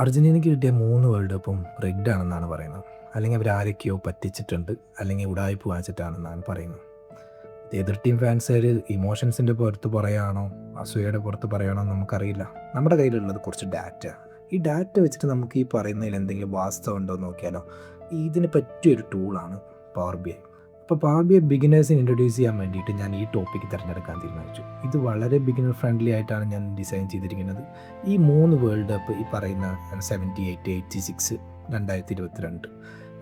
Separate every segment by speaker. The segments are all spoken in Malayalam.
Speaker 1: അർജന്റീനയ്ക്ക് കിട്ടിയ 3 വേൾഡ് കപ്പും റിഗ്ഡ് ആണെന്നാണ് പറയുന്നത്. അല്ലെങ്കിൽ അവരാരൊക്കെയോ പറ്റിച്ചിട്ടുണ്ട്, അല്ലെങ്കിൽ ഉഡായിപ്പ് കാണിച്ചിട്ടാണെന്നാണ് പറയുന്നത്. ഇത് എതിർ ടീം ഫാൻസുകാർ ഇമോഷൻസിൻ്റെ പുറത്ത് പറയുകയാണോ അസൂയയുടെ പുറത്ത് പറയുകയാണോ എന്ന് നമുക്കറിയില്ല. നമ്മുടെ കയ്യിലുള്ളത് കുറച്ച് ഡാറ്റ. ഈ ഡാറ്റ വെച്ചിട്ട് നമുക്ക് ഈ പറയുന്നതിൽ എന്തെങ്കിലും വാസ്തവം ഉണ്ടോ എന്ന് നോക്കിയാലോ. ഇതിന് പറ്റിയൊരു ടൂളാണ് പവർ ബി ഐ. അപ്പോൾ പവർ ബി ഐ ബിഗിനേഴ്സിന് ഇൻട്രൊഡ്യൂസ് ചെയ്യാൻ വേണ്ടിയിട്ട് ഞാൻ ഈ ടോപ്പിക്ക് തിരഞ്ഞെടുക്കാൻ തീരുമാനിച്ചു. ഇത് വളരെ ബിഗിനർ ഫ്രണ്ട്ലി ആയിട്ടാണ് ഞാൻ ഡിസൈൻ ചെയ്തിരിക്കുന്നത്. ഈ 3 വേൾഡ് കപ്പ് ഈ പറയുന്ന 78, 86, 2022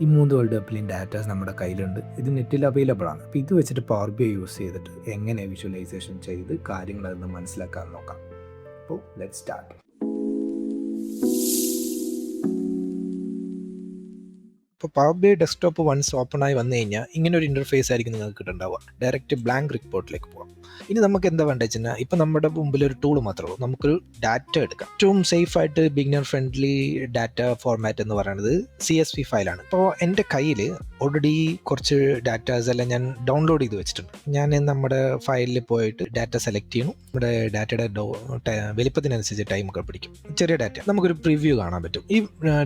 Speaker 1: ഈ 3 വേൾഡ് കപ്പിലെയും ഡാറ്റാസ് നമ്മുടെ കയ്യിലുണ്ട്. ഇത് നെറ്റിൽ അവൈലബിൾ ആണ്. അപ്പോൾ ഇത് വെച്ചിട്ട് പവർ ബി ഐ യൂസ് ചെയ്തിട്ട് എങ്ങനെ വിഷ്വലൈസേഷൻ ചെയ്ത് കാര്യങ്ങളെന്ന് മനസ്സിലാക്കാൻ നോക്കാം. അപ്പോൾ ലെറ്റ്സ് സ്റ്റാർട്ട്.
Speaker 2: ഇപ്പോൾ Power B I desktop once ഓപ്പണായി വന്നു കഴിഞ്ഞാൽ ഇങ്ങനെ ഒരു ഇൻ്റർഫേസ് ആയിരിക്കും നിങ്ങൾക്ക് കിട്ടുന്നുണ്ടാവുക. ഡയറക്റ്റ് ബ്ലാങ്ക് റിപ്പോർട്ടിലേക്ക് പോകാം. ഇനി നമുക്ക് എന്താ വേണ്ടത് വെച്ചാൽ ഇപ്പം നമ്മുടെ മുമ്പിൽ ഒരു ടൂൾ മാത്രമേ ഉള്ളൂ. നമുക്കൊരു ഡാറ്റ എടുക്കാം. ഏറ്റവും സേഫ് ആയിട്ട് ബിഗിനർ ഫ്രണ്ട്ലി ഡാറ്റ ഫോർമാറ്റ് എന്ന് പറയുന്നത് CSV ഫയലാണ്. ഇപ്പോൾ എൻ്റെ കയ്യിൽ ഓൾറെഡി കുറച്ച് ഡാറ്റാസ് എല്ലാം ഞാൻ ഡൗൺലോഡ് ചെയ്ത് വെച്ചിട്ടുണ്ട്. ഞാൻ നമ്മുടെ ഫയലിൽ പോയിട്ട് ഡാറ്റ സെലക്ട് ചെയ്യണം. നമ്മുടെ ഡാറ്റയുടെ വലിപ്പത്തിനനുസരിച്ച് ടൈമൊക്കെ പിടിക്കും. ചെറിയ ഡാറ്റ നമുക്കൊരു പ്രിവ്യൂ കാണാൻ പറ്റും. ഈ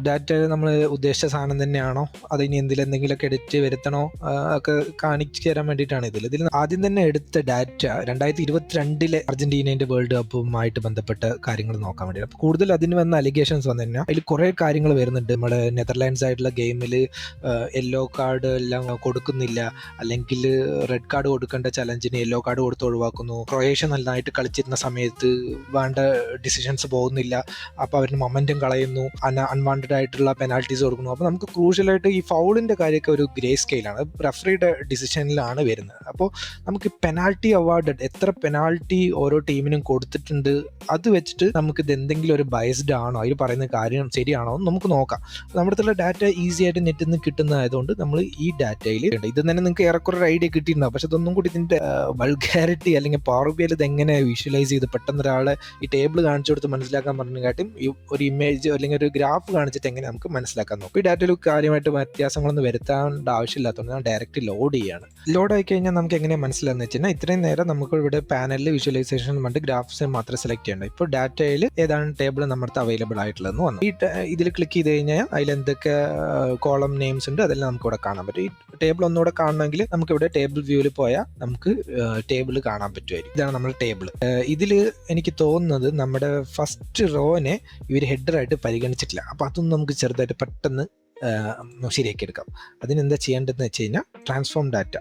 Speaker 2: ഡാറ്റ നമ്മൾ ഉദ്ദേശിച്ച സാധനം തന്നെയാണോ, അതിനി എന്തെങ്കിലുമൊക്കെ എഡിറ്റ് വരുത്തണോ ഒക്കെ കാണിച്ചു തരാൻ വേണ്ടിയിട്ടാണ് ഇതിൽ ആദ്യം തന്നെ എടുത്ത ഡാറ്റ 2022 അർജന്റീനയുടെ വേൾഡ് കപ്പുമായിട്ട് ബന്ധപ്പെട്ട കാര്യങ്ങൾ നോക്കാൻ വേണ്ടി. അപ്പോൾ കൂടുതൽ അതിന് വന്ന അലിഗേഷൻസ് വന്നു കഴിഞ്ഞാൽ അതിൽ കുറേ കാര്യങ്ങൾ വരുന്നുണ്ട്. നമ്മുടെ നെതർലാൻഡ്സ് ആയിട്ടുള്ള ഗെയിമിൽ യെല്ലോ കാർഡ് എല്ലാം കൊടുക്കുന്നില്ല, അല്ലെങ്കിൽ റെഡ് കാർഡ് കൊടുക്കേണ്ട ചലഞ്ചിന് യെല്ലോ കാർഡ് കൊടുത്ത് ഒഴിവാക്കുന്നു. ക്രൊയേഷ്യ നന്നായിട്ട് കളിച്ചിരുന്ന സമയത്ത് വേണ്ട ഡിസിഷൻസ് പോകുന്നില്ല, അപ്പോൾ അവരിന് മൊമെൻറ്റം കളയുന്നു, അൺവാണ്ടഡ് ആയിട്ടുള്ള പെനാൽറ്റീസ് കൊടുക്കുന്നു. അപ്പോൾ നമുക്ക് ക്രൂഷ്യലായിട്ട് ഈ ഫൗളിൻ്റെ കാര്യമൊക്കെ ഒരു ഗ്രേ സ്കെയിലാണ്, റഫറിയുടെ ഡിസിഷനിലാണ് വരുന്നത്. അപ്പോൾ നമുക്ക് പെനാൽറ്റി അവാർഡ് എത്ര പെനാൽറ്റി ഓരോ ടീമിനും കൊടുത്തിട്ടുണ്ട്, അത് വെച്ചിട്ട് നമുക്ക് ഇത് എന്തെങ്കിലും ഒരു ബയസ്ഡ് ആണോ, അതിൽ പറയുന്ന കാര്യം ശരിയാണോ എന്ന് നമുക്ക് നോക്കാം. നമ്മുടെ അടുത്തുള്ള ഡാറ്റ ഈസി ആയിട്ട് നെറ്റിൽ നിന്ന് കിട്ടുന്നതായതുകൊണ്ട് നമ്മൾ ഈ ഡാറ്റയിൽ ഇത് തന്നെ നിങ്ങൾക്ക് ഏറെക്കുറെ ഒരു ഐഡിയ കിട്ടിയിട്ടുണ്ടാവും. പക്ഷെ അതൊന്നും കൂടി ഇതിൻ്റെ വൾഗാരിറ്റി അല്ലെങ്കിൽ പവർ ബി ഐയിൽ ഇത് എങ്ങനെ വിഷ്വലൈസ് ചെയ്ത് പെട്ടെന്ന് ഒരാളെ ഈ ടേബിൾ കാണിച്ചു കൊടുത്ത് മനസ്സിലാക്കാൻ പറഞ്ഞതിനെക്കാട്ടും ഈ ഒരു ഇമേജ് അല്ലെങ്കിൽ ഒരു ഗ്രാഫ് കാണിച്ചിട്ട് എങ്ങനെ നമുക്ക് മനസ്സിലാക്കാൻ നോക്കും. ഈ ഡാറ്റയിൽ കാര്യമായിട്ട് വ്യത്യാസങ്ങളൊന്നും വരുത്താൻ ആവശ്യമില്ലാത്തതുകൊണ്ട് ഞാൻ ഡയറക്റ്റ് ലോഡ് ചെയ്യുകയാണ്. ലോഡ് ആയി കഴിഞ്ഞാൽ നമുക്ക് എങ്ങനെ മനസ്സിലാന്ന് വെച്ച് കഴിഞ്ഞാൽ ഇത്രയും നേരം നമുക്ക് ഇവിടെ പാനലിൽ വിഷ്വലൈസേഷൻ വേണ്ടി ഗ്രാഫ്സ് മാത്രം സെലക്ട് ചെയ്യേണ്ടത്. ഇപ്പോൾ ഡാറ്റയിൽ ഏതാണ് ടേബിൾ നമ്മുടെ അവൈലബിൾ ആയിട്ടുള്ളതെന്ന് വന്നു. ഈ ഇതിൽ ക്ലിക്ക് ചെയ്ത് കഴിഞ്ഞാൽ അതിൽ എന്തൊക്കെ കോളം നെയിംസ് ഉണ്ട് അതെല്ലാം നമുക്ക് ഇവിടെ കാണാൻ പറ്റും. ഈ ടേബിൾ ഒന്നുകൂടെ കാണണമെങ്കിൽ നമുക്ക് ഇവിടെ ടേബിൾ വ്യൂവിൽ പോയാൽ നമുക്ക് ടേബിൾ കാണാൻ പറ്റുമായിരിക്കും. ഇതാണ് നമ്മുടെ ടേബിൾ. ഇതിൽ എനിക്ക് തോന്നുന്നത് നമ്മുടെ ഫസ്റ്റ് റോനെ ഇവർ ഹെഡറായിട്ട് പരിഗണിച്ചിട്ടില്ല. അപ്പോൾ അതൊന്നും നമുക്ക് ചെറുതായിട്ട് പെട്ടെന്ന് ശരിയാക്കി എടുക്കാം. അതിനെന്താ ചെയ്യേണ്ടതെന്ന് വെച്ച് കഴിഞ്ഞാൽ ട്രാൻസ്ഫോം ഡാറ്റ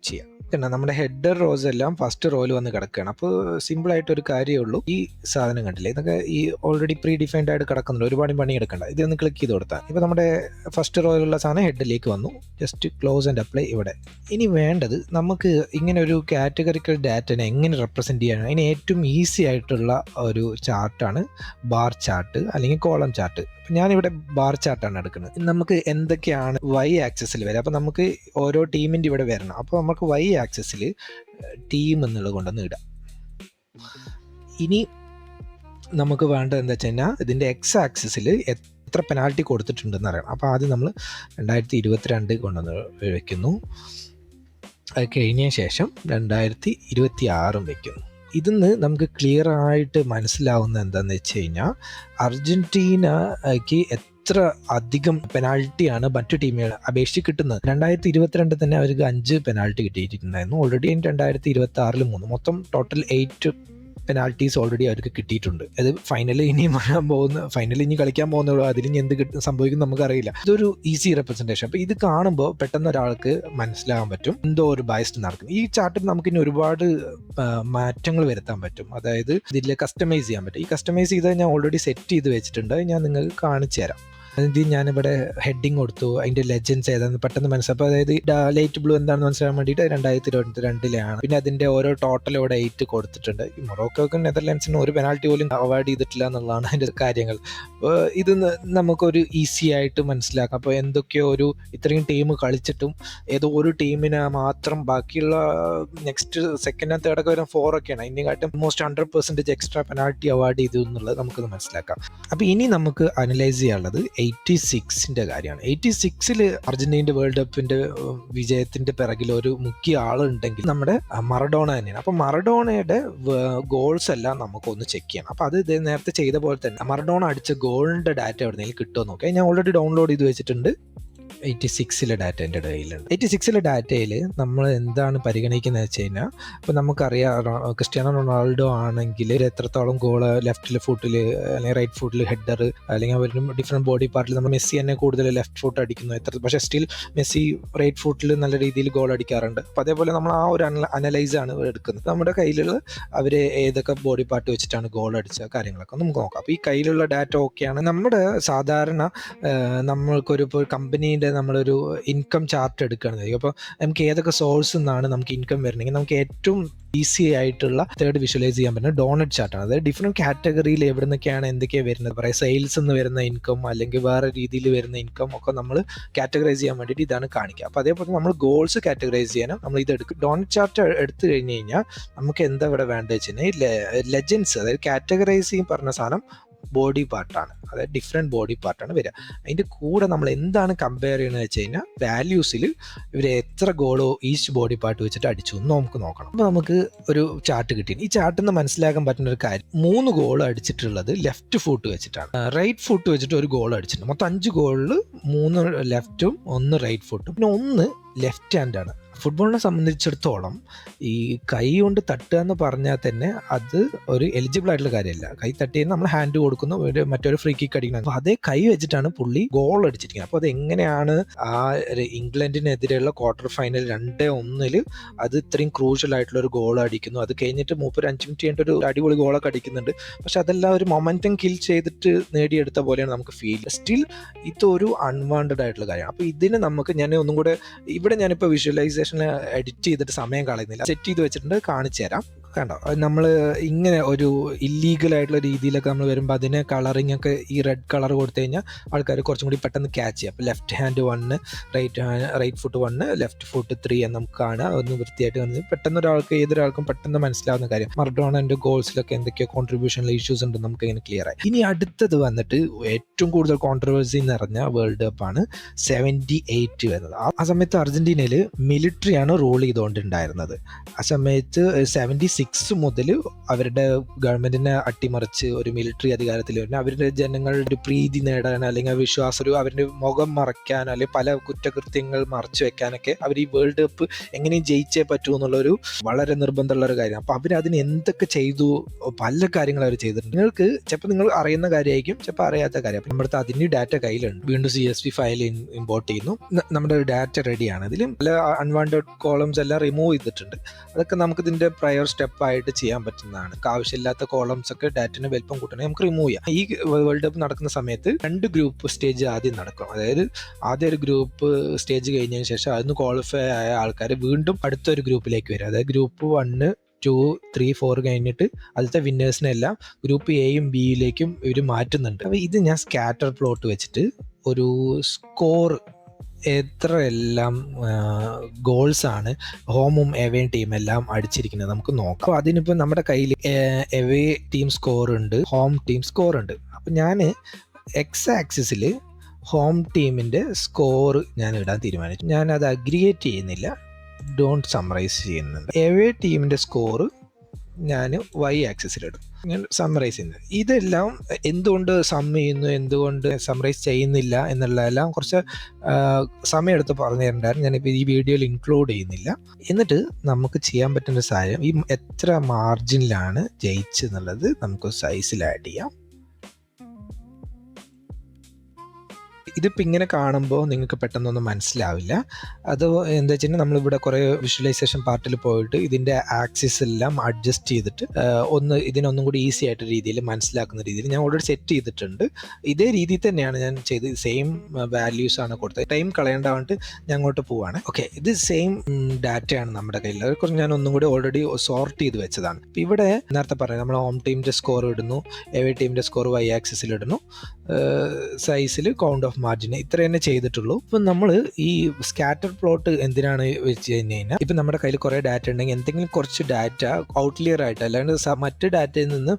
Speaker 2: ചെയ്യാം. പിന്നെ നമ്മുടെ ഹെഡർ റോസ് എല്ലാം ഫസ്റ്റ് റോയിൽ വന്ന് കിടക്കുകയാണ്. അപ്പോൾ സിമ്പിളായിട്ടൊരു കാര്യമേ ഉള്ളൂ. ഈ സാധനം കണ്ടില്ലേ, ഇതൊക്കെ ഈ ഓൾറെഡി പ്രീ ഡിഫൈൻഡ് ആയിട്ട് കിടക്കുന്നുണ്ട്, ഒരുപാട് പണി എടുക്കണ്ട. ഇതൊന്ന് ക്ലിക്ക് ചെയ്ത് കൊടുത്താൽ ഇപ്പോൾ നമ്മുടെ ഫസ്റ്റ് റോയിലുള്ള സാധനം ഹെഡിലേക്ക് വന്നു. ജസ്റ്റ് ക്ലോസ് ആൻഡ് അപ്ലൈ ഇവിടെ. ഇനി വേണ്ടത് നമുക്ക് ഇങ്ങനെ ഒരു കാറ്റഗറിക്കൽ ഡാറ്റനെ എങ്ങനെ റെപ്രസെൻറ്റ് ചെയ്യാനാണ്. അതിന് ഏറ്റവും ഈസി ആയിട്ടുള്ള ഒരു ചാർട്ടാണ് ബാർ ചാർട്ട് അല്ലെങ്കിൽ കോളം ചാർട്ട്. ഞാനിവിടെ ബാർ ചാർട്ടാണ് എടുക്കുന്നത്. നമുക്ക് എന്തൊക്കെയാണ് വൈ ആക്സിസിൽ വരിക. അപ്പോൾ നമുക്ക് ഓരോ ടീമിൻ്റെ ഇവിടെ വരണം. അപ്പോൾ നമുക്ക് വൈ ആക്സിസിൽ ടീം എന്നുള്ളത് കൊണ്ടുവന്ന് ഇടാം. ഇനി നമുക്ക് വേണ്ടത് എന്താ വെച്ച് കഴിഞ്ഞാൽ ഇതിൻ്റെ എക്സ് ആക്സിസിൽ എത്ര പെനാൽറ്റി കൊടുത്തിട്ടുണ്ടെന്ന് അറിയണം. അപ്പോൾ ആദ്യം നമ്മൾ 2022 കൊണ്ടുവന്ന് വെക്കുന്നു. അത് കഴിഞ്ഞ ശേഷം 2026 വെക്കുന്നു. ഇതിന്ന് നമുക്ക് ക്ലിയർ ആയിട്ട് മനസ്സിലാവുന്ന എന്താണെന്ന് വെച്ച് കഴിഞ്ഞാൽ അർജന്റീനയ്ക്ക് എത്ര അധികം പെനാൽറ്റിയാണ് മറ്റു ടീമുകളെ അപേക്ഷിച്ച് കിട്ടുന്നത്. 2022 തന്നെ അവർക്ക് 5 പെനാൽറ്റി കിട്ടിയിട്ടുണ്ടായിരുന്നു. ഓൾറെഡി 2026 3, മൊത്തം ടോട്ടൽ 8 പെനാൽറ്റീസ് ഓൾറെഡി അവർക്ക് കിട്ടിയിട്ടുണ്ട്. അത് ഫൈനൽ ഇനി കളിക്കാൻ പോകുന്നുള്ളൂ. അതിലിനി എന്ത് സംഭവിക്കും നമുക്കറിയില്ല. ഇതൊരു ഈസി റെപ്രസെൻറ്റേഷൻ. അപ്പോൾ ഇത് കാണുമ്പോൾ പെട്ടെന്ന് ഒരാൾക്ക് മനസ്സിലാകാൻ പറ്റും എന്തോ ഒരു ബയസ്ഡ് നടക്കും. ഈ ചാർട്ടിൽ നമുക്കിനി ഒരുപാട് മാറ്റങ്ങൾ വരുത്താൻ പറ്റും. അതായത് ഇതിൽ കസ്റ്റമൈസ് ചെയ്യാൻ പറ്റും. ഈ കസ്റ്റമൈസ് ചെയ്ത് ഞാൻ ഓൾറെഡി സെറ്റ് ചെയ്ത് വെച്ചിട്ടുണ്ട്. ഞാൻ നിങ്ങൾക്ക് കാണിച്ചു തരാം. അതായത് ഞാനിവിടെ ഹെഡിങ് കൊടുത്തു, അതിൻ്റെ ലെജൻസ് ഏതാണെന്ന് പെട്ടെന്ന് മനസ്സിലാക്കും. അപ്പോൾ അതായത് ലൈറ്റ് ബ്ലൂ എന്താണെന്ന് മനസ്സിലാക്കാൻ വേണ്ടിയിട്ട് 2022 പിന്നെ അതിൻ്റെ ഓരോ ടോട്ടൽ ഇവിടെ 8 കൊടുത്തിട്ടുണ്ട്. ഈ മൊറോക്കോക്കും നെതർലാൻഡ്സിനും ഒരു പെനാൽറ്റി പോലും അവോയ്ഡ് ചെയ്തിട്ടില്ല എന്നുള്ളതാണ് അതിൻ്റെ കാര്യങ്ങൾ. ഇത് നമുക്കൊരു ഈസി ആയിട്ട് മനസ്സിലാക്കാം. അപ്പോൾ എന്തൊക്കെയോ ഇത്രയും ടീം കളിച്ചിട്ടും ഏതോ ഒരു ടീമിനെ മാത്രം ബാക്കിയുള്ള നെക്സ്റ്റ് സെക്കൻഡ് ആൻഡ് തേർഡൊക്കെ വരും 4 ഒക്കെയാണ്. അതിനെക്കാട്ടും ഓൾമോസ്റ്റ് 100% എക്സ്ട്രാ പെനാൽറ്റി അവോയ്ഡ് ചെയ്തു എന്നുള്ളത് നമുക്കൊന്ന് മനസ്സിലാക്കാം. അപ്പോൾ ഇനി നമുക്ക് അനലൈസ് ചെയ്യാനുള്ളത് 86-ന്റെ കാര്യമാണ്. 86-ൽ അർജന്റീനയുടെ വേൾഡ് കപ്പിന്റെ വിജയത്തിന്റെ പിറകിൽ ഒരു മുഖ്യ ആളുണ്ടെങ്കിൽ നമ്മുടെ മറഡോണ തന്നെയാണ്. അപ്പോൾ മറഡോണയുടെ ഗോൾസ് എല്ലാം നമുക്കൊന്ന് ചെക്ക് ചെയ്യണം. അപ്പോൾ അത് നേരത്തെ ചെയ്ത പോലെ തന്നെ മറഡോണ അടിച്ച ഗോളിന്റെ ഡാറ്റ എവിടെയെങ്കിലും കിട്ടുമോ നോക്കാം. ഞാൻ ഓൾറെഡി ഡൗൺലോഡ് ചെയ്ത് വെച്ചിട്ടുണ്ട്. 86-ലെ ഡാറ്റ എൻ്റെ കയ്യിലുണ്ട്. 86-ലെ ഡാറ്റയിൽ നമ്മൾ എന്താണ് പരിഗണിക്കുന്നത് വെച്ച് കഴിഞ്ഞാൽ, ഇപ്പോൾ നമുക്കറിയാം ക്രിസ്ത്യാനോ റൊണാൾഡോ ആണെങ്കിൽ എത്രത്തോളം ഗോള് ലെഫ്റ്റിലെ ഫുട്ടിൽ അല്ലെങ്കിൽ റൈറ്റ് ഫുട്ടിൽ ഹെഡർ അല്ലെങ്കിൽ അവരും ഡിഫറെൻറ്റ് ബോഡി പാർട്ടിൽ നമ്മൾ മെസ്സി തന്നെ കൂടുതൽ ലെഫ്റ്റ് ഫുട്ട് അടിക്കുന്നു പക്ഷേ സ്റ്റിൽ മെസ്സി റൈറ്റ് ഫുട്ടിൽ നല്ല രീതിയിൽ ഗോൾ അടിക്കാറുണ്ട്. അപ്പോൾ അതേപോലെ നമ്മൾ ആ ഒരു അനലൈസാണ് എടുക്കുന്നത്. നമ്മുടെ കയ്യിലുള്ള അവർ ഏതൊക്കെ ബോഡി പാർട്ട് വെച്ചിട്ടാണ് ഗോൾ അടിച്ച കാര്യങ്ങളൊക്കെ നമുക്ക് നോക്കാം. അപ്പോൾ ഈ കയ്യിലുള്ള ഡാറ്റ ഓക്കെയാണ്. നമ്മുടെ സാധാരണ നമ്മൾക്കൊരു കമ്പനീൻ്റെ നമ്മളൊരു ഇൻകം ചാർട്ട് എടുക്കുകയാണെന്ന്. അപ്പോൾ നമുക്ക് ഏതൊക്കെ സോഴ്സിൽ നിന്നാണ് നമുക്ക് ഇൻകം വരണമെങ്കിൽ നമുക്ക് ഏറ്റവും ഈസി ആയിട്ടുള്ള തേർഡ് വിഷ്വലൈസ് ചെയ്യാൻ പറ്റുന്ന ഡോണറ്റ് ചാർട്ടാണ്. അതായത് ഡിഫറെൻറ്റ് കാറ്റഗറിയിൽ എവിടെ നിന്നൊക്കെയാണ് എന്തൊക്കെയാണ് വരുന്നത്, പറയാം സെയിൽസ് നിന്ന് വരുന്ന ഇൻകം അല്ലെങ്കിൽ വേറെ രീതിയിൽ വരുന്ന ഇൻകം ഒക്കെ നമ്മൾ കാറ്റഗറൈസ് ചെയ്യാൻ വേണ്ടിയിട്ട് ഇതാണ് കാണിക്കുക. അപ്പോൾ അതേപോലെ നമ്മൾ ഗോൾസ് കാറ്റഗറൈസ് ചെയ്യാനും നമ്മൾ ഇത് എടുക്കും. ഡോണറ്റ് ചാർട്ട് എടുത്തു കഴിഞ്ഞ് കഴിഞ്ഞാൽ നമുക്ക് എന്താ ഇവിടെ വേണ്ടത് വെച്ച് കഴിഞ്ഞാൽ ലെജൻസ്, അതായത് കാറ്റഗറൈസ് ചെയ്യും പറഞ്ഞ സാധനം ബോഡി പാർട്ടാണ്. അതായത് ഡിഫറെൻറ്റ് ബോഡി പാർട്ടാണ് വരിക. അതിൻ്റെ കൂടെ നമ്മൾ എന്താണ് കമ്പയർ ചെയ്യുന്നത് വെച്ച് കഴിഞ്ഞാൽ വാല്യൂസിൽ ഇവർ എത്ര ഗോളോ ഈച്ച് ബോഡി പാർട്ട് വെച്ചിട്ട് അടിച്ചു എന്ന് നമുക്ക് നോക്കണം. അപ്പോൾ നമുക്ക് ഒരു ചാർട്ട് കിട്ടി. ഈ ചാർട്ടിൽ നിന്ന് മനസ്സിലാക്കാൻ പറ്റുന്ന ഒരു കാര്യം, 3 ഗോൾ അടിച്ചിട്ടുള്ളത് ലെഫ്റ്റ് ഫുട്ട് വെച്ചിട്ടാണ്. റൈറ്റ് ഫുട്ട് വെച്ചിട്ട് ഒരു ഗോൾ അടിച്ചിട്ടുണ്ട്. മൊത്തം 5 ഗോളിൽ 3 ലെഫ്റ്റും 1 റൈറ്റ് ഫുട്ടും പിന്നെ 1 ലെഫ്റ്റ് ഹാൻഡാണ്. ഫുട്ബോളിനെ സംബന്ധിച്ചിടത്തോളം ഈ കൈ കൊണ്ട് തട്ടുക എന്ന് പറഞ്ഞാൽ തന്നെ അത് ഒരു എലിജിബിൾ ആയിട്ടുള്ള കാര്യമല്ല. കൈ തട്ടിയെന്ന് നമ്മൾ ഹാൻഡ് കൊടുക്കുന്നു, മറ്റൊരു ഫ്രീ കിക്ക് അടിക്കണം. അപ്പോൾ അതേ കൈ വെച്ചിട്ടാണ് പുള്ളി ഗോൾ അടിച്ചിരിക്കുന്നത്. അപ്പോൾ അതെങ്ങനെയാണ് ആ ഇംഗ്ലണ്ടിനെതിരെയുള്ള ക്വാർട്ടർ ഫൈനൽ 2-1 അത് ഇത്രയും ക്രൂഷ്യൽ ആയിട്ടുള്ള ഒരു ഗോൾ അടിക്കുന്നു. അത് കഴിഞ്ഞിട്ട് 5 മിനിറ്റ് കഴിഞ്ഞിട്ട് ഒരു അടിപൊളി ഗോളൊക്കെ അടിക്കുന്നുണ്ട്. പക്ഷെ അതെല്ലാം ഒരു മൊമെന്റം കിൽ ചെയ്തിട്ട് നേടിയെടുത്ത പോലെയാണ് നമുക്ക് ഫീൽ. സ്റ്റിൽ ഇതൊരു അൺവാണ്ടഡ് ആയിട്ടുള്ള കാര്യമാണ്. അപ്പോൾ ഇതിന് നമുക്ക് ഞാൻ ഒന്നും കൂടെ ഇവിടെ ഞാനിപ്പോൾ വിഷ്വലൈസേഷൻ എഡിറ്റ് ചെയ്തിട്ട് സമയം കളയുന്നില്ല, സെറ്റ് ചെയ്ത് വെച്ചിട്ടുണ്ട്, കാണിച്ചു തരാം. കണ്ടോ, നമ്മൾ ഇങ്ങനെ ഒരു ഇല്ലീഗൽ ആയിട്ടുള്ള രീതിയിലൊക്കെ നമ്മൾ വരുമ്പോൾ അതിന് കളറിങ് ഒക്കെ ഈ റെഡ് കളർ കൊടുത്തു കഴിഞ്ഞാൽ ആൾക്കാർ കുറച്ചും കൂടി പെട്ടെന്ന് ക്യാച്ച് ചെയ്യും. അപ്പോൾ left hand 1, right foot 1, left foot 3 എന്ന് നമുക്ക് കാണാം. ഒന്ന് വൃത്തിയായിട്ട് കാണുന്നത് പെട്ടെന്ന് ഏതൊരാൾക്കും പെട്ടെന്ന് മനസ്സിലാവുന്ന കാര്യം. മറഡോണയുടെ ഗോൾസിലൊക്കെ എന്തൊക്കെയോ കോൺട്രിബ്യൂഷനിൽ ഇഷ്യൂസ് ഉണ്ട്, നമുക്ക് ഇങ്ങനെ ക്ലിയർ ആയി. ഇനി അടുത്തത് വന്നിട്ട് ഏറ്റവും കൂടുതൽ കോൺട്രവേഴ്സി നിറഞ്ഞ വേൾഡ് കപ്പാണ് 78 വരുന്നത്. ആ സമയത്ത് അർജന്റീനയിൽ മിലിറ്ററിയാണ് റൂൾ ചെയ്തുകൊണ്ടുണ്ടായിരുന്നത്. ആ സമയത്ത് 76 മുതൽ അവരുടെ ഗവൺമെന്റിനെ അട്ടിമറിച്ച് ഒരു മിലിറ്ററി അധികാരത്തിൽ വരുന്ന അവരുടെ ജനങ്ങളുടെ ഒരു പ്രീതി നേടാൻ അല്ലെങ്കിൽ വിശ്വാസം അവരുടെ മുഖം മറയ്ക്കാൻ അല്ലെങ്കിൽ പല കുറ്റകൃത്യങ്ങൾ മറച്ചു വെക്കാനൊക്കെ അവർ ഈ വേൾഡ് കപ്പ് എങ്ങനെയും ജയിച്ചേ പറ്റൂ എന്നുള്ളൊരു വളരെ നിർബന്ധമുള്ള ഒരു കാര്യം. അപ്പോൾ അവരതിന് എന്തൊക്കെ ചെയ്തു, പല കാര്യങ്ങൾ അവർ ചെയ്തിട്ടുണ്ട്. നിങ്ങൾക്ക് ചിലപ്പോൾ നിങ്ങൾ അറിയുന്ന കാര്യമായിരിക്കും, ചിലപ്പോൾ അറിയാത്ത കാര്യം. അപ്പം നമ്മുടെ അതിൻ്റെ ഡാറ്റ കയ്യിലുണ്ട്. വീണ്ടും CSV ഫയൽ ഇമ്പോർട്ട് ചെയ്യുന്നു. നമ്മുടെ ഡാറ്റ റെഡിയാണ്. ഇതിൽ പല അൺവാണ്ടഡ് കോളംസ് എല്ലാം റിമൂവ് ചെയ്തിട്ടുണ്ട്. അതൊക്കെ നമുക്ക് ഇതിൻ്റെ പ്രയർ സ്റ്റെപ്പ് ആയിട്ട് ചെയ്യാൻ പറ്റുന്നതാണ്. ആവശ്യമില്ലാത്ത കോളംസ് ഒക്കെ ഡാറ്റന് വലിപ്പം കൂട്ടണമെങ്കിൽ നമുക്ക് റിമൂവ് ചെയ്യാം. ഈ വേൾഡ് കപ്പ് നടക്കുന്ന സമയത്ത് 2 ഗ്രൂപ്പ് സ്റ്റേജ് ആദ്യം നടക്കും. അതായത് ആദ്യം ഒരു ഗ്രൂപ്പ് സ്റ്റേജ് കഴിഞ്ഞതിന് ശേഷം അതിന് ക്വാളിഫൈ ആയ ആൾക്കാർ വീണ്ടും അടുത്തൊരു ഗ്രൂപ്പിലേക്ക് വരും. അതായത് ഗ്രൂപ്പ് 1, 2, 3, 4 കഴിഞ്ഞിട്ട് അതിലത്തെ വിന്നേഴ്സിനെല്ലാം ഗ്രൂപ്പ് എയും ബിയിലേക്കും ഇവർ മാറ്റുന്നുണ്ട്. അപ്പോൾ ഇത് ഞാൻ സ്കാറ്റർ പ്ലോട്ട് വെച്ചിട്ട് ഒരു സ്കോർ എത്ര എല്ലാം ഗോൾസാണ് ഹോമും എവേയും ടീമെല്ലാം അടിച്ചിരിക്കുന്നത് നമുക്ക് നോക്കാം. അപ്പോൾ അതിനിപ്പോൾ നമ്മുടെ കയ്യിൽ എവേ ടീം സ്കോർ ഉണ്ട്, ഹോം ടീം സ്കോർ ഉണ്ട്. അപ്പം ഞാൻ എക്സ് ആക്സിസിൽ ഹോം ടീമിൻ്റെ സ്കോർ ഞാൻ ഇടാൻ തീരുമാനിച്ചു. ഞാനത് അഗ്രിഗേറ്റ് ചെയ്യുന്നില്ല, ഡോണ്ട് സമ്മറൈസ് ചെയ്യുന്നുണ്ട്. എവേ ടീമിൻ്റെ സ്കോർ ഞാൻ Y ആക്സിസിലിടും. ഞാൻ സമ്മറൈസ് ചെയ്യുന്നത് ഇതെല്ലാം എന്തുകൊണ്ട് ചെയ്യുന്നു, എന്തുകൊണ്ട് സമ്മറൈസ് ചെയ്യുന്നില്ല എന്നുള്ളതെല്ലാം കുറച്ച് സമയമെടുത്ത് പറഞ്ഞു തരണ്ടായിരുന്നു. ഞാനിപ്പോൾ ഈ വീഡിയോയിൽ ഇൻക്ലൂഡ് ചെയ്യുന്നില്ല. എന്നിട്ട് നമുക്ക് ചെയ്യാൻ പറ്റുന്ന സാധനം ഈ എത്ര മാർജിനിലാണ് ജയിച്ചെന്നുള്ളത് നമുക്ക് സൈസിൽ ആഡ് ചെയ്യാം. ഇതിപ്പോൾ ഇങ്ങനെ കാണുമ്പോൾ നിങ്ങൾക്ക് പെട്ടെന്നൊന്നും മനസ്സിലാവില്ല. അത് എന്താ വെച്ചാൽ നമ്മളിവിടെ കുറേ വിഷ്വലൈസേഷൻ പാർട്ടിൽ പോയിട്ട് ഇതിൻ്റെ ആക്സിസ് എല്ലാം അഡ്ജസ്റ്റ് ചെയ്തിട്ട് ഇതിനൊന്നും കൂടി ഈസി ആയിട്ട് രീതിയിൽ മനസ്സിലാക്കുന്ന രീതിയിൽ ഞാൻ ഓൾറെഡി സെറ്റ് ചെയ്തിട്ടുണ്ട്. ഇതേ രീതിയിൽ തന്നെയാണ് ഞാൻ ചെയ്തത്. സെയിം വാല്യൂസ് ആണ് കൊടുത്തത്. ടൈം കളയേണ്ട വേണ്ടിട്ട് ഞാൻ അങ്ങോട്ട് പോവാണ്. ഓക്കെ, ഇത് സെയിം ഡാറ്റയാണ് നമ്മുടെ കയ്യിൽ. അതിനെക്കുറിച്ച് ഞാൻ ഒന്നും കൂടി ഓൾറെഡി സോർട്ട് ചെയ്ത് വെച്ചതാണ്. ഇപ്പോൾ ഇവിടെ നേരത്തെ പറയാം, നമ്മൾ ഹോം ടീമിൻ്റെ സ്കോർ ഇടുന്നു, എവേ ടീമിൻ്റെ സ്കോർ Y ആക്സിസിൽ ഇടുന്നു. സൈസിൽ കൗണ്ട് ഓഫ് മാർജിൻ ഇത്ര തന്നെ ചെയ്തിട്ടുള്ളൂ. ഇപ്പം നമ്മൾ ഈ സ്കാറ്റർ പ്ലോട്ട് എന്തിനാണ് വെച്ച് കഴിഞ്ഞാൽ ഇപ്പം നമ്മുടെ കയ്യിൽ കുറേ ഡാറ്റ ഉണ്ടെങ്കിൽ എന്തെങ്കിലും കുറച്ച് ഡാറ്റ ഔട്ട്ലിയർ ആയിട്ട് അല്ലാണ്ട് മറ്റ് ഡാറ്റയിൽ നിന്ന്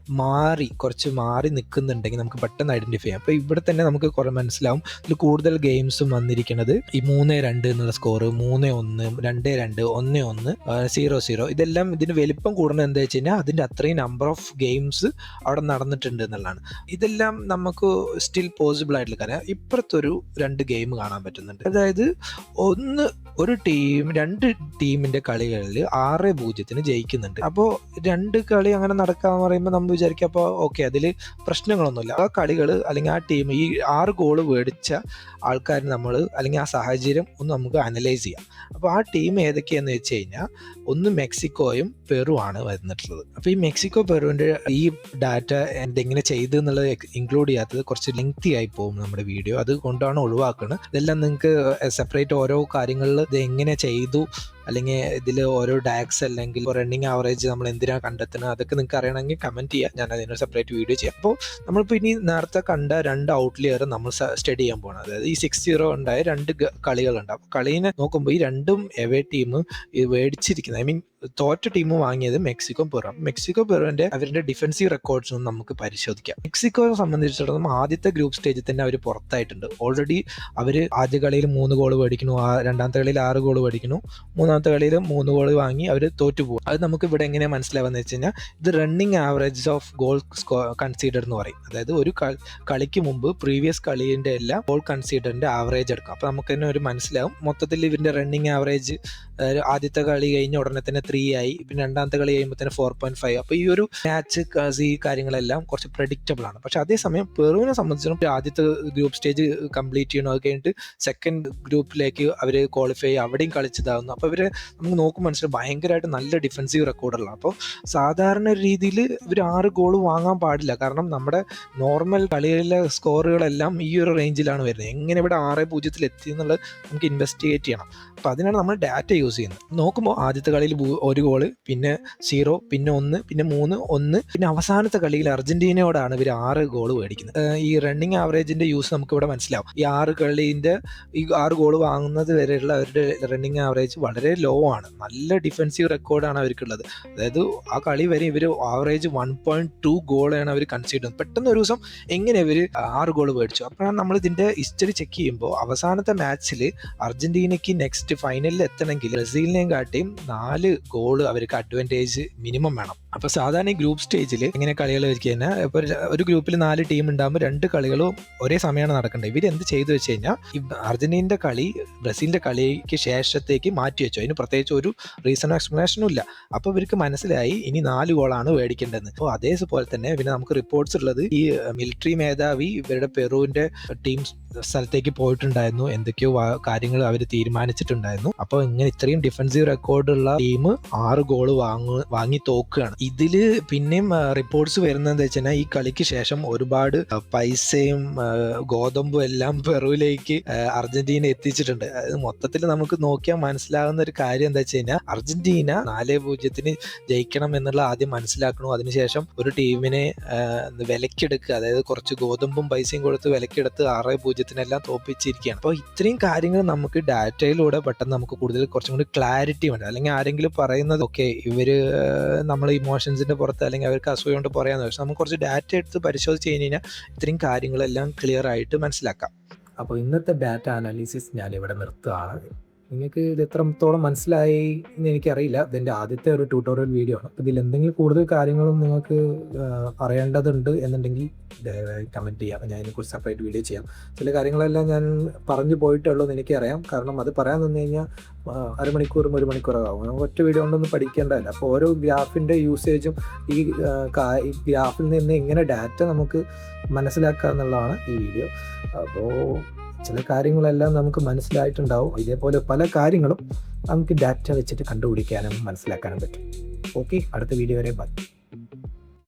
Speaker 2: കുറച്ച് മാറി നിൽക്കുന്നുണ്ടെങ്കിൽ നമുക്ക് പെട്ടെന്ന് ഐഡന്റിഫൈ ചെയ്യാം. അപ്പോൾ ഇവിടെ തന്നെ നമുക്ക് കുറെ മനസ്സിലാവും ഇതിൽ കൂടുതൽ ഗെയിംസും വന്നിരിക്കുന്നത് ഈ 3-2 എന്നുള്ള സ്കോർ, 3-1, 2-2, 1-1, 0-0 ഇതെല്ലാം ഇതിന് വലിപ്പം കൂടുന്നത് എന്താ വെച്ച് കഴിഞ്ഞാൽ അതിൻ്റെ അത്രയും നമ്പർ ഓഫ് ഗെയിംസ് അവിടെ നടന്നിട്ടുണ്ട് എന്നുള്ളതാണ്. ഇതെല്ലാം നമുക്ക് സ്റ്റിൽ പോസിബിൾ ആയിട്ടുള്ള കാര്യം. ഇപ്പുറത്തൊരു 2 ഗെയിം കാണാൻ പറ്റുന്നുണ്ട്. അതായത് രണ്ട് ടീമിന്റെ കളികളിൽ 6-0 ജയിക്കുന്നുണ്ട്. അപ്പോൾ 2 കളി അങ്ങനെ നടക്കാന്ന് പറയുമ്പോൾ നമ്മൾ വിചാരിക്കും അപ്പോൾ ഓക്കെ അതിൽ പ്രശ്നങ്ങളൊന്നുമില്ല. ആ കളികൾ അല്ലെങ്കിൽ ആ ടീം ഈ 6 ഗോള് മേടിച്ച ആൾക്കാർ നമ്മൾ അല്ലെങ്കിൽ ആ സാഹചര്യം ഒന്ന് നമുക്ക് അനലൈസ് ചെയ്യാം. അപ്പോൾ ആ ടീം ഏതൊക്കെയാന്ന് വെച്ച് കഴിഞ്ഞാൽ ഒന്ന് മെക്സിക്കോയും പെറു ആണ് വന്നിട്ടുള്ളത്. അപ്പോൾ ഈ മെക്സിക്കോ പെറുവിൻ്റെ ഈ ഡാറ്റ എന്തെങ്ങനെ ചെയ്തു എന്നുള്ളത് ഇൻക്ലൂഡ് ചെയ്യാത്തത് കുറച്ച് ലെങ്തി ആയി പോകും നമ്മുടെ വീഡിയോ. അതുകൊണ്ടാണ് ഒഴിവാക്കുന്നത്. ഇതെല്ലാം നിങ്ങൾക്ക് സെപ്പറേറ്റ് ഓരോ കാര്യങ്ങളിൽ ഇത് എങ്ങനെ ചെയ്തു അല്ലെങ്കിൽ ഇതിൽ ഓരോ ഡാക്സ് അല്ലെങ്കിൽ റണ്ണിങ് ആവറേജ് നമ്മൾ എന്തിനാണ് കണ്ടെത്തുന്നത് അതൊക്കെ നിങ്ങൾക്ക് അറിയണമെങ്കിൽ കമൻറ്റ് ചെയ്യാം. ഞാൻ അതിനൊരു സെപ്പറേറ്റ് വീഡിയോ ചെയ്യാം. അപ്പോൾ നമ്മളിപ്പോൾ ഇനി നേരത്തെ കണ്ട 2 ഔട്ട്ലിയർ നമ്മൾ സ്റ്റഡി ചെയ്യാൻ പോകണം. അതായത് ഈ 6-0 ഉണ്ടായ 2 കളികളുണ്ട്. അപ്പോൾ കളീനെ നോക്കുമ്പോൾ ഈ 2 എവേ ടീം മേടിച്ചിരിക്കുന്നത്, ഐ മീൻ തോറ്റ ടീം വാങ്ങിയത് മെക്സിക്കോ പെറു. മെക്സിക്കോ പെറുവിന്റെ അവരുടെ ഡിഫൻസീവ് റെക്കോർഡ്സും നമുക്ക് പരിശോധിക്കാം. മെക്സിക്കോയെ സംബന്ധിച്ചിടത്തോളം ആദ്യത്തെ ഗ്രൂപ്പ് സ്റ്റേജിൽ തന്നെ അവർ പുറത്തായിട്ടുണ്ട്. ഓൾറെഡി അവർ ആദ്യ കളിയിൽ 3 ഗോൾ മേടിക്കുന്നു, രണ്ടാമത്തെ കളിയിൽ 6 ഗോൾ മേടിക്കുന്നു, മൂന്നാമത്തെ കളിയിൽ 3 ഗോൾ വാങ്ങി അവർ തോറ്റുപോകും. അത് നമുക്ക് ഇവിടെ എങ്ങനെ മനസ്സിലാവുന്നത് വെച്ച് കഴിഞ്ഞാൽ ഇത് running average of goal concede എന്ന് പറയും. അതായത് ഒരു കളിക്ക് മുമ്പ് പ്രീവിയസ് കളീൻ്റെ എല്ലാം ഗോൾ കൺസീഡറിന്റെ ആവറേജ് എടുക്കാം. അപ്പോൾ നമുക്ക് തന്നെ ഒരു മനസ്സിലാവും മൊത്തത്തിൽ ഇവരുടെ റണ്ണിങ് ആവറേജ് ആദ്യത്തെ കളി കഴിഞ്ഞ ഉടനെ തന്നെ 3 ആയി, പിന്നെ രണ്ടാമത്തെ കളി കഴിയുമ്പോൾ തന്നെ 4.5. അപ്പോൾ ഈ ഒരു മാച്ച് ഈ കാര്യങ്ങളെല്ലാം കുറച്ച് പ്രഡിക്റ്റബിൾ ആണ്. പക്ഷെ അതേസമയം പെറുവിനെ സംബന്ധിച്ചിടത്തോളം ആദ്യത്തെ ഗ്രൂപ്പ് സ്റ്റേജ് കംപ്ലീറ്റ് ചെയ്യണം, അത് കഴിഞ്ഞിട്ട് സെക്കൻഡ് ഗ്രൂപ്പിലേക്ക് അവർ ക്വാളിഫൈ അവിടെയും കളിച്ചതാകുന്നു. അപ്പോൾ ഇവർ നമുക്ക് നോക്കുമ്പോൾ മനസ്സിലാവും ഭയങ്കരമായിട്ട് നല്ല ഡിഫൻസീവ് റെക്കോർഡുള്ള. അപ്പോൾ സാധാരണ രീതിയിൽ ഇവർ 6 ഗോൾ വാങ്ങാൻ പാടില്ല. കാരണം നമ്മുടെ നോർമൽ കളിയിലെ സ്കോറുകളെല്ലാം ഈ ഒരു റേഞ്ചിലാണ് വരുന്നത്. എങ്ങനെ ഇവിടെ 6-0 എത്തി എന്നുള്ളത് നമുക്ക് ഇൻവെസ്റ്റിഗേറ്റ് ചെയ്യണം. അപ്പോൾ അതിനാണ് നമ്മൾ ഡാറ്റ യൂസ് ചെയ്യുന്നത്. നോക്കുമ്പോൾ ആദ്യത്തെ കളിയിൽ 1 ഗോള്, പിന്നെ 0, പിന്നെ 1, പിന്നെ 3, 1, പിന്നെ അവസാനത്തെ കളിയിൽ അർജന്റീനയോടാണ് ഇവർ 6 ഗോൾ മേടിക്കുന്നത്. ഈ റണ്ണിങ് ആവറേജിന്റെ യൂസ് നമുക്ക് ഇവിടെ മനസ്സിലാവും. ഈ 6 ഗോൾ വാങ്ങുന്നത് വരെയുള്ള അവരുടെ റണ്ണിങ് ആവറേജ് വളരെ ലോ ആണ്. നല്ല ഡിഫൻസീവ് റെക്കോർഡാണ് അവർക്കുള്ളത്. അതായത് ആ കളി വരെ ഇവർ ആവറേജ് 1.2 ഗോളാണ് അവർ കൺസിഡർ ചെയ്യുന്നത്. പെട്ടെന്ന് ഒരു ദിവസം എങ്ങനെ ഇവർ 6 ഗോൾ മേടിച്ചു? അപ്പോഴാണ് നമ്മൾ ഇതിന്റെ ഹിസ്റ്ററി ചെക്ക് ചെയ്യുമ്പോൾ അവസാനത്തെ മാച്ചിൽ അർജന്റീനയ്ക്ക് നെക്സ്റ്റ് ഫൈനലിൽ എത്തണമെങ്കിൽ ബ്രസീലിനെയും കാട്ടിയും 4 ഗോൾ അവർക്ക് അഡ്വാൻറ്റേജ് മിനിമം വേണം. അപ്പോൾ സാധാരണ ഈ ഗ്രൂപ്പ് സ്റ്റേജിൽ ഇങ്ങനെ കളികൾ വെച്ച് കഴിഞ്ഞാൽ ഇപ്പോൾ ഒരു ഗ്രൂപ്പിൽ 4 ടീം ഉണ്ടാകുമ്പോൾ 2 കളികളും ഒരേ സമയമാണ് നടക്കേണ്ടത്. ഇവർ എന്ത് ചെയ്തു വെച്ച് കഴിഞ്ഞാൽ ഈ അർജന്റീനയുടെ കളി ബ്രസീലിന്റെ കളിക്ക് ശേഷത്തേക്ക് മാറ്റി വെച്ചു. അതിന് പ്രത്യേകിച്ച് ഒരു റീസണോ എക്സ്പ്ലനേഷനും ഇല്ല. അപ്പോൾ ഇവർക്ക് മനസ്സിലായി ഇനി 4 ഗോളാണ് മേടിക്കേണ്ടത്. അപ്പോൾ അതേപോലെ തന്നെ പിന്നെ നമുക്ക് റിപ്പോർട്ട്സ് ഉള്ളത് ഈ മിലിറ്ററി മേധാവി ഇവരുടെ പെറുവിന്റെ ടീം സ്ഥലത്തേക്ക് പോയിട്ടുണ്ടായിരുന്നു, എന്തൊക്കെയോ കാര്യങ്ങൾ അവർ തീരുമാനിച്ചിട്ടുണ്ടായിരുന്നു. അപ്പോൾ ഇങ്ങനെ ഇത്രയും ഡിഫൻസീവ് റെക്കോർഡുള്ള ടീം 6 ഗോൾ വാങ്ങി തോക്കുകയാണ്. ഇതില് പിന്നെയും റിപ്പോർട്ട്സ് വരുന്നത് വെച്ചാൽ ഈ കളിക്ക് ശേഷം ഒരുപാട് പൈസയും ഗോതമ്പും എല്ലാം പെറുവിലേക്ക് അർജന്റീന എത്തിച്ചിട്ടുണ്ട്. മൊത്തത്തിൽ നമുക്ക് നോക്കിയാൽ മനസ്സിലാകുന്ന ഒരു കാര്യം എന്താ വെച്ച് കഴിഞ്ഞാൽ അർജന്റീന 4-0 ജയിക്കണം എന്നുള്ള ആദ്യം മനസ്സിലാക്കണം. അതിനുശേഷം ഒരു ടീമിനെ വിലക്കെടുക്കുക, അതായത് കുറച്ച് ഗോതമ്പും പൈസയും കൊടുത്ത് വിലക്കെടുത്ത് 6-0 തോപ്പിച്ചിരിക്കുകയാണ്. അപ്പോൾ ഇത്രയും കാര്യങ്ങൾ നമുക്ക് ഡാറ്റയിലൂടെ പെട്ടെന്ന് നമുക്ക് കൂടുതൽ കുറച്ചും കൂടി ക്ലാരിറ്റി വേണം. അല്ലെങ്കിൽ ആരെങ്കിലും പറയുന്നത് ഓക്കെ ഇവര് നമ്മൾ ഇമോഷൻസിന്റെ പുറത്ത് അല്ലെങ്കിൽ അവർക്ക് അസൂയ കൊണ്ട് പറയാന്ന് വെച്ചാൽ നമുക്ക് കുറച്ച് ഡാറ്റ എടുത്ത് പരിശോധിച്ച് കഴിഞ്ഞാൽ ഇത്രയും കാര്യങ്ങളെല്ലാം ക്ലിയർ ആയിട്ട് മനസ്സിലാക്കാം.
Speaker 1: അപ്പോൾ ഇന്നത്തെ ഡാറ്റ അനാലിസിസ് ഞാനിവിടെ നിർത്തുകയാണ്. നിങ്ങൾക്ക് ഇത് എത്രത്തോളം മനസ്സിലായി എന്ന് എനിക്കറിയില്ല. ഇതിൻ്റെ ആദ്യത്തെ ഒരു ട്യൂട്ടോറിയൽ വീഡിയോ ആണ്. ഇതിൽ എന്തെങ്കിലും കൂടുതൽ കാര്യങ്ങളും നിങ്ങൾക്ക് അറിയേണ്ടതുണ്ട് എന്നുണ്ടെങ്കിൽ ദയവായി കമൻറ്റ് ചെയ്യാം. ഞാൻ ഇതിനെക്കുറിച്ച് സെപ്പറേറ്റ് വീഡിയോ ചെയ്യാം. ചില കാര്യങ്ങളെല്ലാം ഞാൻ പറഞ്ഞു പോയിട്ടുള്ളൂ എന്ന് എനിക്കറിയാം. കാരണം അത് പറയാൻ നിന്ന് കഴിഞ്ഞാൽ 1 മണിക്കൂറും 1 മണിക്കൂറാകും. ഒറ്റ വീഡിയോ കൊണ്ടൊന്നും പഠിക്കേണ്ടതല്ല. അപ്പോൾ ഓരോ ഗ്രാഫിൻ്റെ യൂസേജും ഈ ഗ്രാഫിൽ നിന്ന് എങ്ങനെ ഡാറ്റ നമുക്ക് മനസ്സിലാക്കുക എന്നുള്ളതാണ് ഈ വീഡിയോ. അപ്പോൾ ചില കാര്യങ്ങളെല്ലാം നമുക്ക് മനസ്സിലായിട്ടുണ്ടാവും. ഇതേപോലെ പല കാര്യങ്ങളും നമുക്ക് ഡാറ്റ വെച്ചിട്ട് കണ്ടുപിടിക്കാനും മനസ്സിലാക്കാനും പറ്റും. ഓക്കെ, അടുത്ത വീഡിയോ വരെ ബൈ.